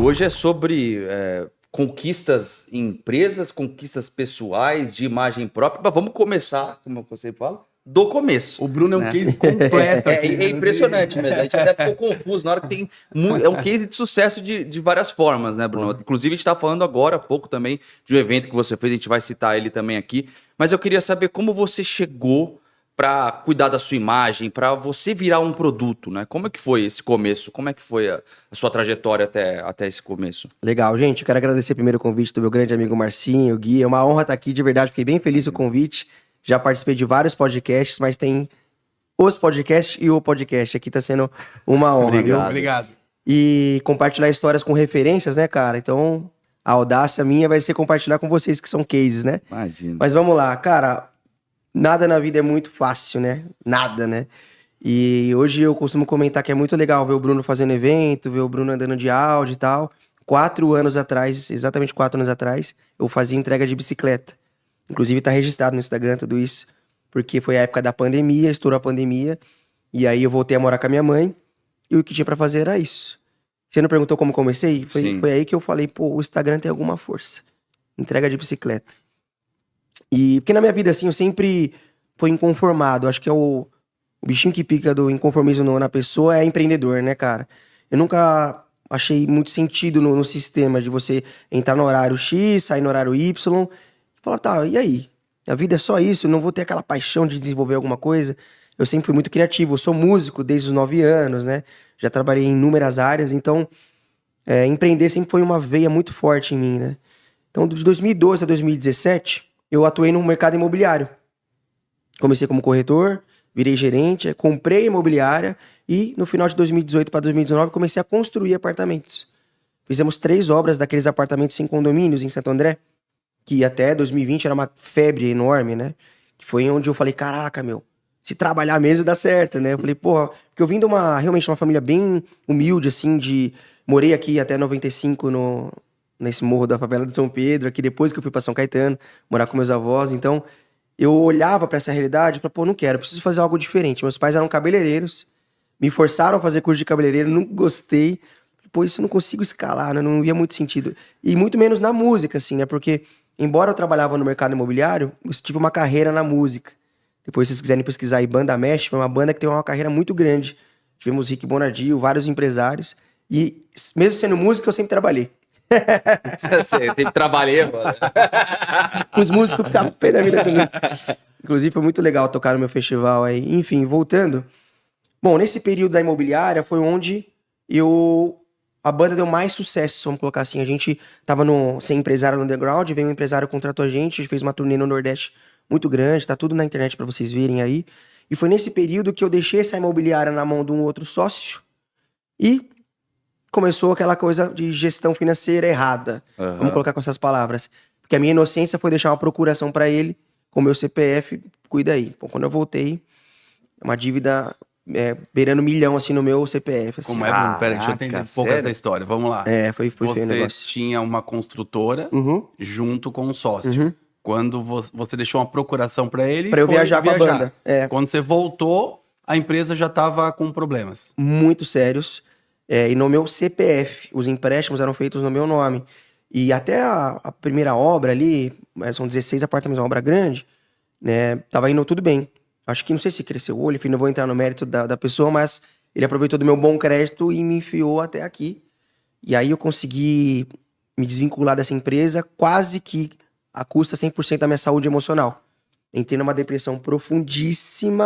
hoje é sobre conquistas em empresas, conquistas pessoais, de imagem própria. Mas vamos começar, como você fala, do começo. O Bruno é um né? case completo aqui. É impressionante mesmo. A gente até ficou confuso na hora que tem... É um case de sucesso de várias formas, né, Bruno? Inclusive, a gente está falando agora há pouco também de um evento que você fez, a gente vai citar ele também aqui. Mas eu queria saber como você chegou para cuidar da sua imagem, para você virar um produto, né? Como é que foi esse começo? Como é que foi a sua trajetória até esse começo? Legal, gente. Eu quero agradecer primeiro o convite do meu grande amigo Marcinho, Gui. É uma honra estar aqui, de verdade. Fiquei bem feliz com o convite. Já participei de vários podcasts, mas tem os podcasts e o podcast. Aqui tá sendo uma honra, viu? Obrigado. E compartilhar histórias com referências, né, cara? Então, a audácia minha vai ser compartilhar com vocês que são cases, né? Imagina. Mas vamos lá, cara. Nada na vida é muito fácil, né? Nada, né? E hoje eu costumo comentar que é muito legal ver o Bruno fazendo evento, ver o Bruno andando de áudio e tal. 4 anos atrás, exatamente 4 anos atrás, eu fazia entrega de bicicleta. Inclusive tá registrado no Instagram tudo isso, porque foi a época da pandemia, estourou a pandemia, e aí eu voltei a morar com a minha mãe, e o que tinha pra fazer era isso. Você não perguntou como comecei? Foi aí que eu falei, pô, o Instagram tem alguma força. Entrega de bicicleta. E porque na minha vida, assim, eu sempre fui inconformado. Acho que é o bichinho que pica do inconformismo na pessoa é empreendedor, né, cara? Eu nunca achei muito sentido no sistema de você entrar no horário X, sair no horário Y, e falar, tá, e aí? A vida é só isso, eu não vou ter aquela paixão de desenvolver alguma coisa. Eu sempre fui muito criativo, eu sou músico desde os 9 anos, né? Já trabalhei em inúmeras áreas, então empreender sempre foi uma veia muito forte em mim, né? Então, de 2012 a 2017, eu atuei no mercado imobiliário. Comecei como corretor, virei gerente, comprei imobiliária e no final de 2018 para 2019 comecei a construir apartamentos. Fizemos 3 obras daqueles apartamentos em condomínios em Santo André, que até 2020 era uma febre enorme, né? Que foi onde eu falei, caraca, meu, se trabalhar mesmo dá certo, né? Eu falei, porra, porque eu vim de realmente uma família bem humilde, assim, morei aqui até 95 nesse morro da favela de São Pedro, aqui depois que eu fui pra São Caetano, morar com meus avós, então eu olhava pra essa realidade e falava, pô, não quero, preciso fazer algo diferente. Meus pais eram cabeleireiros, me forçaram a fazer curso de cabeleireiro, não gostei, pô, isso eu não consigo escalar, né? Não via muito sentido. E muito menos na música, assim, né? Porque, embora eu trabalhava no mercado imobiliário, eu tive uma carreira na música. Depois, se vocês quiserem pesquisar aí, Banda Mesh, foi uma banda que tem uma carreira muito grande. Tivemos Rick Bonadio, vários empresários, e mesmo sendo músico, eu sempre trabalhei. Você sempre trabalhei, mano. Os músicos ficavam pé da vida comigo. Inclusive, foi muito legal tocar no meu festival aí. Enfim, voltando. Bom, nesse período da imobiliária foi onde a banda deu mais sucesso, vamos colocar assim. A gente tava sem empresário no underground, veio um empresário, contratou a gente fez uma turnê no Nordeste muito grande, tá tudo na internet pra vocês verem aí. E foi nesse período que eu deixei essa imobiliária na mão de um outro sócio e começou aquela coisa de gestão financeira errada. Uhum. Vamos colocar com essas palavras. Porque a minha inocência foi deixar uma procuração pra ele com o meu CPF, cuida aí. Pô, quando eu voltei, uma dívida beirando 1 milhão, assim, no meu CPF. Assim. Como é, Bruno? Pera aí, deixa eu entender um pouco essa história. Vamos lá. Foi feio o negócio. Você tinha uma construtora junto com um sócio. Quando você deixou uma procuração pra ele... Pra eu viajar com a banda. Quando você voltou, a empresa já tava com problemas. Muito sérios. E no meu CPF, os empréstimos eram feitos no meu nome. E até a primeira obra ali, são 16 apartamentos, uma obra grande, né? Tava indo tudo bem. Acho que, não sei se cresceu o olho, enfim, não vou entrar no mérito da pessoa, mas ele aproveitou do meu bom crédito e me enfiou até aqui. E aí eu consegui me desvincular dessa empresa quase que a custa 100% da minha saúde emocional. Entrei numa depressão profundíssima.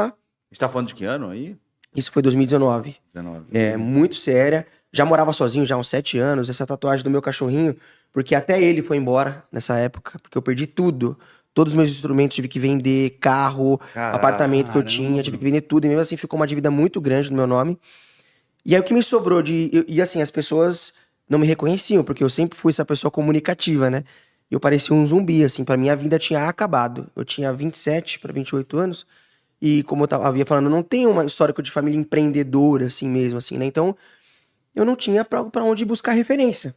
A gente tá falando de que ano aí? Isso foi 2019. 19. Muito séria. Já morava sozinho já há uns 7 anos. Essa tatuagem do meu cachorrinho, porque até ele foi embora nessa época, porque eu perdi tudo. Todos os meus instrumentos tive que vender, carro, apartamento que eu tinha, tive que vender tudo. E mesmo assim ficou uma dívida muito grande no meu nome. E aí o que me sobrou E assim, as pessoas não me reconheciam, porque eu sempre fui essa pessoa comunicativa, né? Eu parecia um zumbi, assim, pra mim a vida tinha acabado. Eu tinha 27 para 28 anos. E como eu havia falando, não tenho uma histórico de família empreendedora, assim mesmo, assim, né? Então, eu não tinha pra onde buscar referência.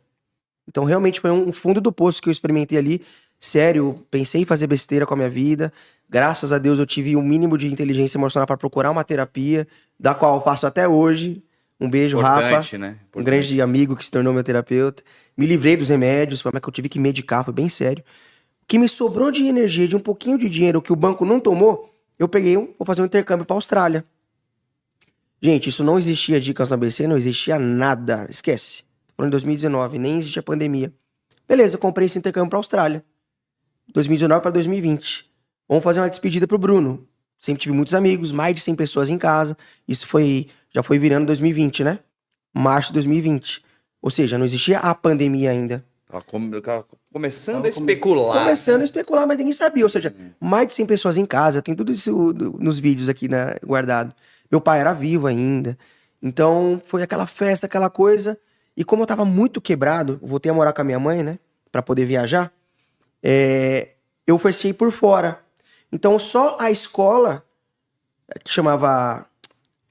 Então, realmente foi um fundo do poço que eu experimentei ali. Sério, pensei em fazer besteira com a minha vida. Graças a Deus eu tive o mínimo de inteligência emocional para procurar uma terapia, da qual eu faço até hoje. Um beijo, Importante, Rafa. né? Um Importante. grande amigo que se tornou meu terapeuta. Me livrei dos remédios, foi mais que eu tive que medicar, foi bem sério. O que me sobrou de energia, de um pouquinho de dinheiro que o banco não tomou, eu peguei, vou fazer um intercâmbio pra Austrália. Gente, isso não existia dicas no ABC, não existia nada. Esquece. Foi em 2019, nem existia pandemia. Beleza, eu comprei esse intercâmbio pra Austrália. 2019 para 2020. Vamos fazer uma despedida pro Bruno. Sempre tive muitos amigos, mais de 100 pessoas em casa. Isso já foi virando 2020, né? Março de 2020. Ou seja, não existia a pandemia ainda. Tava começando a especular. Começando a especular, mas ninguém sabia. Ou seja, mais de 100 pessoas em casa. Tem tudo isso nos vídeos aqui, né, guardado. Meu pai era vivo ainda. Então, foi aquela festa, aquela coisa. E como eu tava muito quebrado, voltei a morar com a minha mãe, né? Pra poder viajar. Eu fechei por fora. Então, só a escola, que chamava...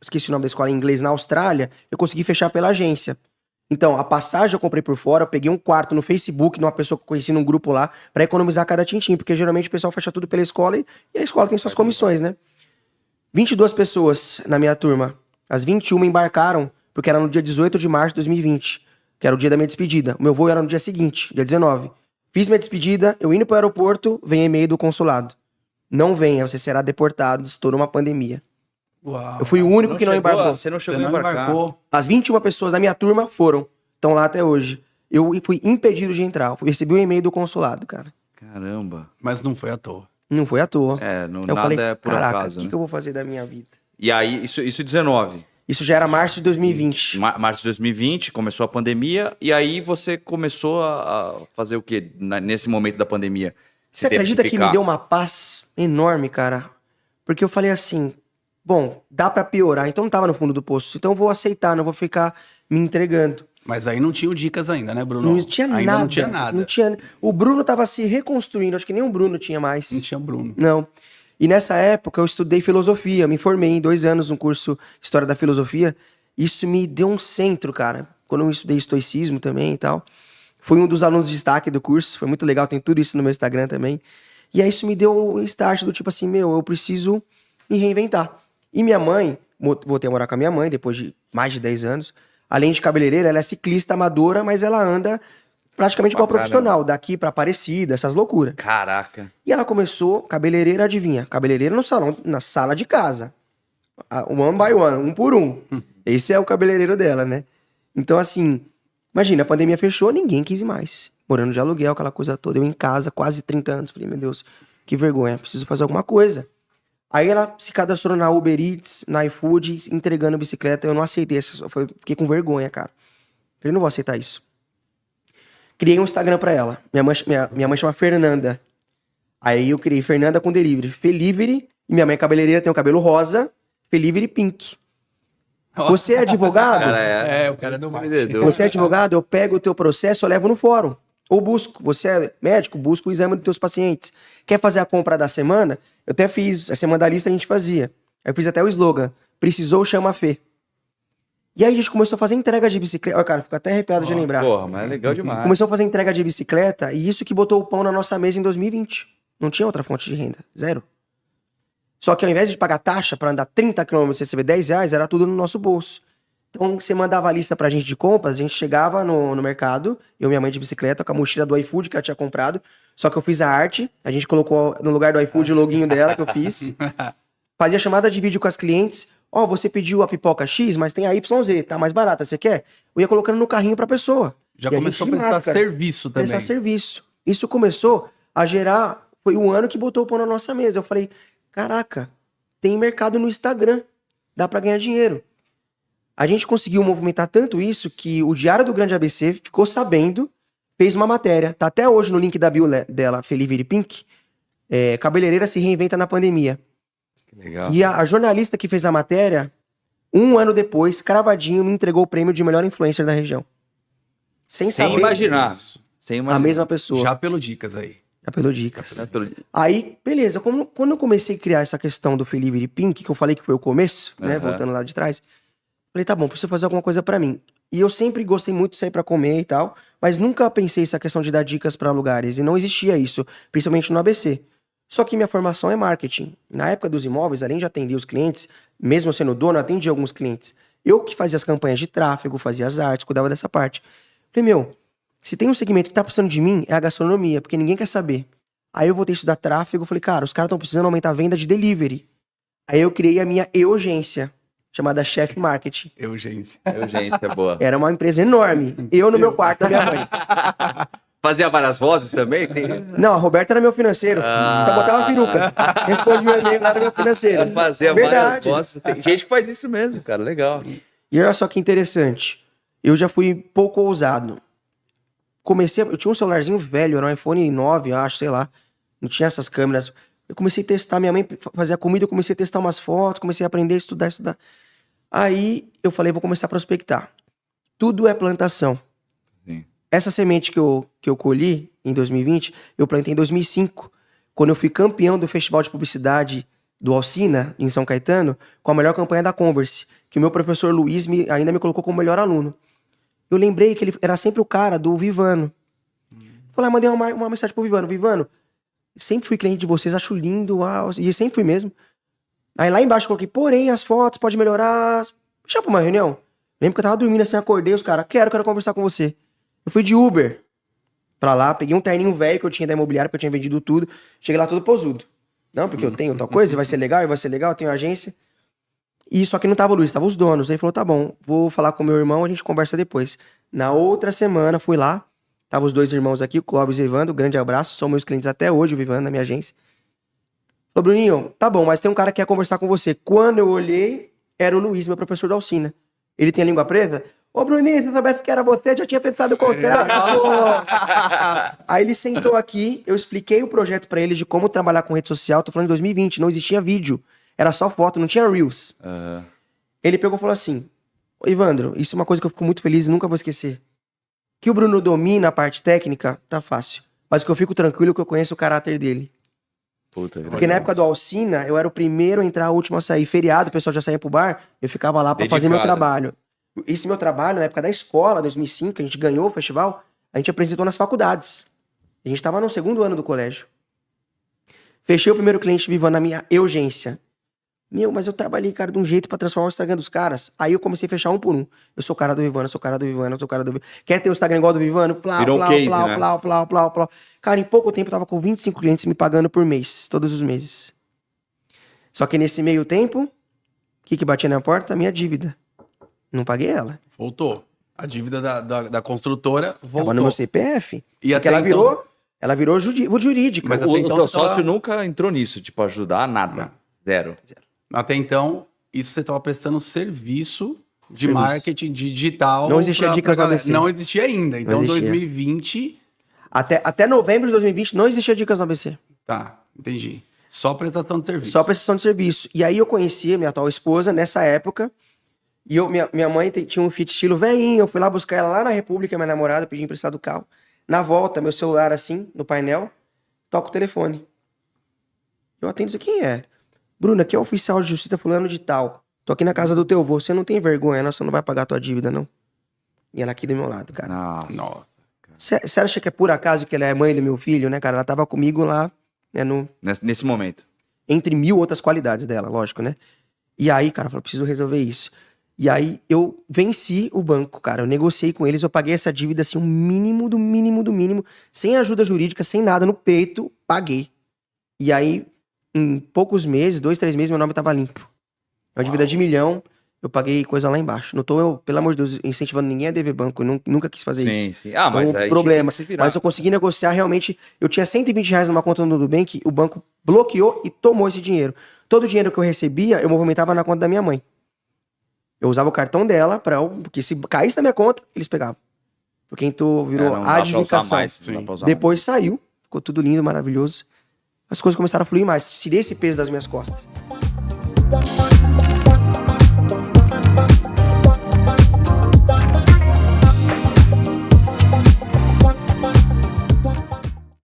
Esqueci o nome da escola em inglês, na Austrália, eu consegui fechar pela agência. Então, a passagem eu comprei por fora, eu peguei um quarto no Facebook, numa pessoa que eu conheci num grupo lá, pra economizar cada tintim, porque geralmente o pessoal fecha tudo pela escola e a escola tem suas comissões, né? 22 pessoas na minha turma. As 21 embarcaram, porque era no dia 18 de março de 2020, que era o dia da minha despedida. O meu voo era no dia seguinte, dia 19. Fiz minha despedida, eu indo pro aeroporto, vem e-mail do consulado. Não venha, você será deportado, estourou uma pandemia. Uau. Eu fui o único que não embarcou. Você não Você chegou não a embarcar. embarcou. As 21 pessoas da minha turma foram. Estão lá até hoje. Eu fui impedido de entrar. Eu recebi um e-mail do consulado, cara. Caramba. Mas não foi à toa. Não foi à toa. Não, Eu nada falei, é por caraca, acaso, o que, né? que eu vou fazer da minha vida? E aí, isso 19. Isso já era março de 2020. Março de 2020, começou a pandemia, e aí você começou a fazer o quê nesse momento da pandemia? Você acredita que me deu uma paz enorme, cara? Porque eu falei assim, bom, dá pra piorar, então não tava no fundo do poço. Então eu vou aceitar, não vou ficar me entregando. Mas aí não tinha dicas ainda, né, Bruno? Não tinha ainda nada. não tinha nada. Não tinha... O Bruno tava se reconstruindo, acho que nem o Bruno tinha mais. Não tinha Bruno. Não. E nessa época eu estudei filosofia, me formei em 2 anos no curso História da Filosofia. Isso me deu um centro, cara. Quando eu estudei estoicismo também e tal. Fui um dos alunos de destaque do curso, foi muito legal, tem tudo isso no meu Instagram também. E aí isso me deu um start do tipo assim, eu preciso me reinventar. E minha mãe, voltei a morar com a minha mãe depois de mais de 10 anos. Além de cabeleireira, ela é ciclista amadora, mas ela anda praticamente igual profissional, daqui pra Aparecida, essas loucuras. Caraca. E ela começou, cabeleireira, adivinha? Cabeleireira no salão, na sala de casa. One by one, um por um. Esse é o cabeleireiro dela, né? Então, assim, imagina, a pandemia fechou, ninguém quis ir mais. Morando de aluguel, aquela coisa toda. Eu em casa, quase 30 anos. Falei, meu Deus, que vergonha, preciso fazer alguma coisa. Aí ela se cadastrou na Uber Eats, na iFood, entregando bicicleta. Eu não aceitei, fiquei com vergonha, cara. Falei, não vou aceitar isso. Criei um Instagram pra ela. Minha mãe chama Fernanda. Aí eu criei Fernanda com delivery. Felivery, e minha mãe é cabeleireira, tem o cabelo rosa. Felivery Pink. Você é advogado? O cara é do marketing. Vendedor. Você é advogado? Eu pego o teu processo, eu levo no fórum. Ou busco. Você é médico? Busco o exame dos teus pacientes. Quer fazer a compra da semana? Eu até fiz. A semana da lista a gente fazia. Eu fiz até o slogan. Precisou, chama a Fê. E aí a gente começou a fazer entrega de bicicleta. Olha, cara, fico até arrepiado de lembrar. Porra, mas é legal demais. Começou a fazer entrega de bicicleta e isso que botou o pão na nossa mesa em 2020. Não tinha outra fonte de renda. Zero. Só que ao invés de pagar taxa para andar 30 km e receber R$10, era tudo no nosso bolso. Então você mandava a lista pra gente de compras, a gente chegava no mercado, eu e minha mãe de bicicleta, com a mochila do iFood que ela tinha comprado. Só que eu fiz a arte, a gente colocou no lugar do iFood o loginho dela que eu fiz. Fazia chamada de vídeo com as clientes. Ó, você pediu a pipoca X, mas tem a YZ, tá mais barata, você quer? Eu ia colocando no carrinho pra pessoa. Já E começou a gente prestar marca. serviço também. Prestar serviço. Isso começou a gerar... Foi um ano que botou o pão na nossa mesa. Eu falei, caraca, tem mercado no Instagram. Dá pra ganhar dinheiro. A gente conseguiu movimentar tanto isso que o Diário do Grande ABC ficou sabendo, fez uma matéria. Tá até hoje no link da bio dela, Felivery Pink. Cabeleireira se reinventa na pandemia. Legal. E a jornalista que fez a matéria, 1 ano depois, cravadinho, me entregou o prêmio de melhor influencer da região. Sem saber. imaginar. Isso. Sem imaginar. A mesma pessoa. Já pelo dicas aí. Já pelo dicas. Né, pelo- Aí, beleza. Quando eu comecei a criar essa questão do Felivery Pink, que eu falei que foi o começo, né? Aham. Voltando lá de trás. Falei, tá bom, preciso fazer alguma coisa pra mim. E eu sempre gostei muito de sair pra comer e tal, mas nunca pensei essa questão de dar dicas pra lugares. E não existia isso, principalmente no ABC. Só que minha formação é marketing. Na época dos imóveis, além de atender os clientes, mesmo eu sendo dono, eu atendi alguns clientes. Eu que fazia as campanhas de tráfego, fazia as artes, cuidava dessa parte. Falei, meu, se tem um segmento que tá precisando de mim, é a gastronomia, porque ninguém quer saber. Aí eu voltei a estudar tráfego, falei, cara, os caras estão precisando aumentar a venda de delivery. Aí eu criei a minha Eugência, chamada Chef Marketing. Eugência. Eugência, boa. Era uma empresa enorme. Eu no meu quarto da minha mãe. Fazia várias vozes também? Não, a Roberta era meu financeiro. Só botava peruca. Respondia o e-mail lá, era meu financeiro. Fazia Verdade. várias vozes. Tem gente que faz isso mesmo, cara. Legal. E olha só que interessante. Eu já fui pouco ousado. Eu tinha um celularzinho velho, era um iPhone 9, eu acho, sei lá. Não tinha essas câmeras. Eu comecei a testar, minha mãe fazia comida, eu comecei a testar umas fotos, comecei a aprender, estudar. Aí eu falei, vou começar a prospectar. Tudo é plantação. Sim. Essa semente que eu colhi em 2020, eu plantei em 2005, quando eu fui campeão do Festival de Publicidade do Alsina, em São Caetano, com a melhor campanha da Converse, que o meu professor Luiz ainda me colocou como melhor aluno. Eu lembrei que ele era sempre o cara do Vivano. Falei, mandei uma mensagem pro Vivano. Vivano, sempre fui cliente de vocês, acho lindo, uau, e sempre fui mesmo. Aí lá embaixo eu coloquei, porém, as fotos pode melhorar. Me chama pra uma reunião. Lembro que eu tava dormindo assim, acordei, os caras, quero conversar com você. Eu fui de Uber pra lá, peguei um terninho velho que eu tinha da imobiliária, porque eu tinha vendido tudo. Cheguei lá todo posudo. Não, porque eu tenho tal coisa, vai ser legal, eu tenho agência. E só que não tava o Luiz, tava os donos. Aí ele falou, tá bom, vou falar com meu irmão, a gente conversa depois. Na outra semana, fui lá, tava os dois irmãos aqui, o Clóvis e o Evandro, grande abraço, são meus clientes até hoje, o Vivano, na minha agência. Falou, Bruninho, tá bom, mas tem um cara que quer conversar com você. Quando eu olhei, era o Luiz, meu professor da Alsina. Ele tem a língua presa? Ô, Bruninho, se eu soubesse que era você, já tinha pensado o contrato. Aí ele sentou aqui, eu expliquei o projeto pra ele de como trabalhar com rede social, tô falando de 2020, não existia vídeo. Era só foto, não tinha Reels. Uhum. Ele pegou e falou assim, ô Evandro, isso é uma coisa que eu fico muito feliz e nunca vou esquecer. Que o Bruno domina a parte técnica, tá fácil. Mas que eu fico tranquilo que eu conheço o caráter dele. Puta, porque na época do Alsina, eu era o primeiro a entrar, o último a sair. Feriado, o pessoal já saía pro bar, eu ficava lá pra fazer meu trabalho. Esse meu trabalho, na época da escola, 2005, que a gente ganhou o festival, a gente apresentou nas faculdades. A gente tava no 2º ano do colégio. Fechei o primeiro cliente Vivano na minha Eugência. Mas eu trabalhei, cara, de um jeito pra transformar o Instagram dos caras. Aí eu comecei a fechar um por um. Eu sou o cara do Vivano, eu sou o cara do Vivano, eu sou o cara do Vivano. Quer ter o Instagram igual do Vivano? Virou um case, né? Plau. Cara, em pouco tempo eu tava com 25 clientes me pagando por mês, todos os meses. Só que nesse meio tempo, o que batia na porta? A minha dívida. Não paguei ela. Voltou. A dívida da construtora voltou. Tava no meu CPF. E porque ela virou jurídica. Mas o seu sócio nunca entrou nisso, tipo, ajudar nada. Não. Zero. Até então, isso você estava prestando serviço de marketing digital. Não existia Dicas no ABC. Não existia ainda. Então, Não existia. 2020... Até novembro de 2020 não existia Dicas no ABC. Tá, entendi. Só prestação de serviço. Só prestação de serviço. E aí eu conheci a minha atual esposa nessa época. E minha mãe tinha um Fit estilo velhinho. Eu fui lá buscar ela lá na República, minha namorada, pedi emprestado o carro. Na volta, meu celular assim, no painel, toca o telefone. Eu atendo isso, quem é? Bruna, aqui é o oficial de justiça fulano de tal. Tô aqui na casa do teu avô. Você não tem vergonha, não? Você não vai pagar a tua dívida, não? E ela aqui do meu lado, cara. Nossa. Você acha que é por acaso que ela é mãe do meu filho, né, cara? Ela tava comigo lá, né, Nesse momento. entre 1000 outras qualidades dela, lógico, né? E aí, cara, eu falei, preciso resolver isso. E aí, eu venci o banco, cara. Eu negociei com eles, eu paguei essa dívida, assim, o mínimo do mínimo do mínimo. Sem ajuda jurídica, sem nada, no peito, paguei. E aí... Em poucos meses, 2, 3 meses, meu nome tava limpo. Uma dívida de 1 milhão, eu paguei coisa lá embaixo. Não tô eu, pelo amor de Deus, incentivando ninguém a dever banco. Eu nunca quis fazer isso. Sim. Mas aí problema. tem que se virar. Mas eu consegui negociar realmente. Eu tinha R$120 numa conta no Nubank, o banco bloqueou e tomou esse dinheiro. Todo o dinheiro que eu recebia, eu movimentava na conta da minha mãe. Eu usava o cartão dela, porque se caísse na minha conta, eles pegavam. Porque então virou adjudicação. Depois saiu, ficou tudo lindo, maravilhoso. As coisas começaram a fluir mais. Tirei esse peso das minhas costas.